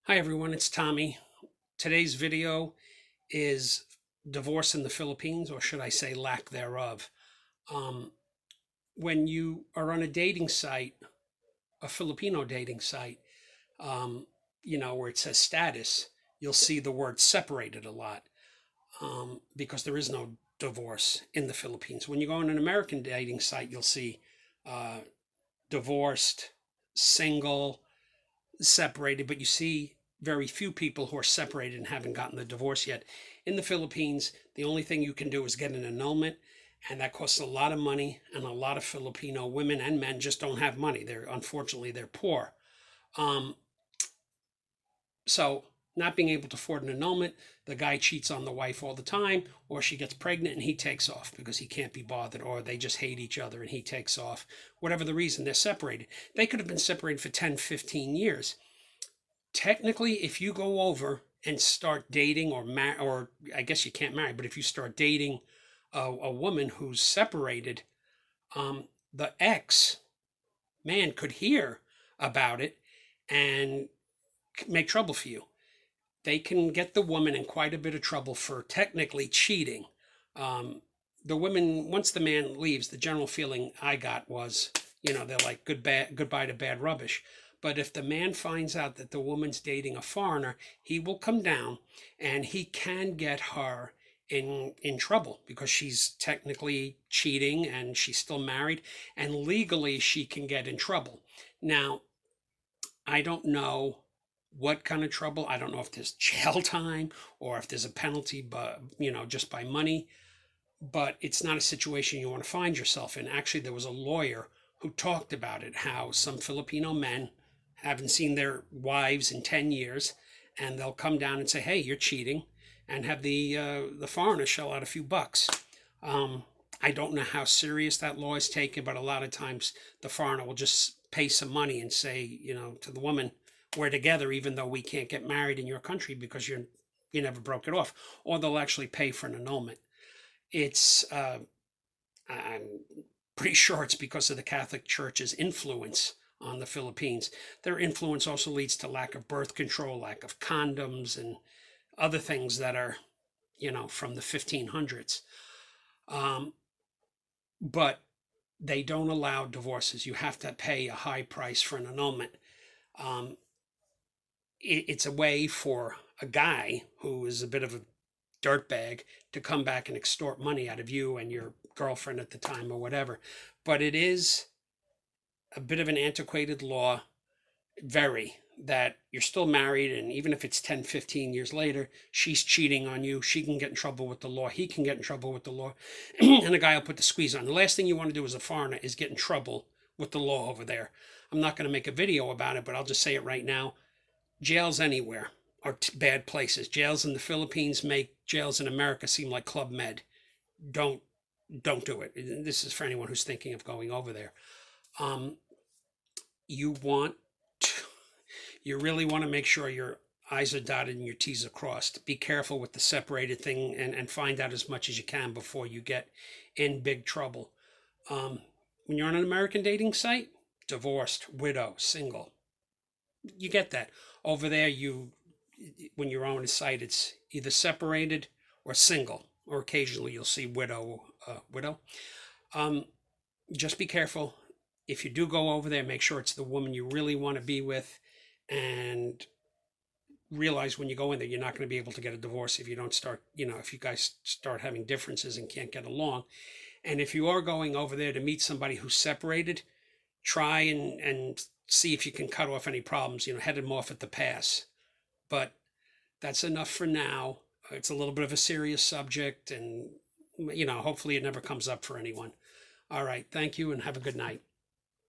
Hi everyone, it's Tommy. Today's video is divorce in the Philippines, or should I say lack thereof. Um, when you are on a dating site, a Filipino dating site, um, where it says status, you'll see the word separated a lot because there is no divorce in the Philippines. When you go on an American dating site, you'll see uh, divorced, single, separated, but you see very few people who are separated and haven't gotten the divorce yet. In the Philippines, the only thing you can do is get an annulment, and that costs a lot of money. And a lot of Filipino women and men just don't have money. They're poor. Um, so not being able to afford an annulment, the guy cheats on the wife all the time, or she gets pregnant and he takes off because he can't be bothered, or they just hate each other and he takes off. Whatever the reason, they're separated. They could have been separated for 10, 15 years. Technically, if you go over and start dating or I guess you can't marry, but if you start dating a woman who's separated, the ex man could hear about it and make trouble for you. They can get the woman in quite a bit of trouble for technically cheating. Um, the women, once the man leaves, the general feeling I got was, they're like goodbye to bad rubbish. But if the man finds out that the woman's dating a foreigner, he will come down and he can get her in trouble because she's technically cheating and she's still married, and legally she can get in trouble. Now, I don't know what kind of trouble. I don't know if there's jail time or if there's a penalty, but just by money. But it's not a situation you want to find yourself in. Actually, there was a lawyer who talked about it, how some Filipino men haven't seen their wives in 10 years, and they'll come down and say, "Hey, you're cheating," and have the foreigner shell out a few bucks. Um, I don't know how serious that law is taken, but a lot of times the foreigner will just pay some money and say, to the woman, "We're together, even though we can't get married in your country because you never broke it off," or they'll actually pay for an annulment. It's I'm pretty sure it's because of the Catholic Church's influence on the Philippines. Their influence also leads to lack of birth control, lack of condoms, and other things that are, from the 1500s. Um, but they don't allow divorces. You have to pay a high price for an annulment. Um, it's a way for a guy who is a bit of a dirtbag to come back and extort money out of you and your girlfriend at the time or whatever. But it is a bit of an antiquated law, very, that you're still married, and even if it's 10, 15 years later, she's cheating on you, she can get in trouble with the law, he can get in trouble with the law, and the guy will put the squeeze on. The last thing you want to do as a foreigner is get in trouble with the law over there. I'm not going to make a video about it, but I'll just say it right now. Jails anywhere are bad places. Jails in the Philippines make jails in America seem like Club Med. Don't don't do it. This is for anyone who's thinking of going over there. Um, you want to, you really want to make sure your I's are dotted and your T's are crossed. Be careful with the separated thing, and find out as much as you can before you get in big trouble. Um, when you're on an American dating site, divorced, widow, single, you get that. Over there, when you're on a site, it's either separated or single, or occasionally you'll see widow. Um, just be careful. If you do go over there, make sure it's the woman you really want to be with, and realize when you go in there, you're not going to be able to get a divorce if you don't start, if you guys start having differences and can't get along. And if you are going over there to meet somebody who's separated, try and see if you can cut off any problems, head them off at the pass. But that's enough for now. It's a little bit of a serious subject, and hopefully it never comes up for anyone. All right, thank you and have a good night.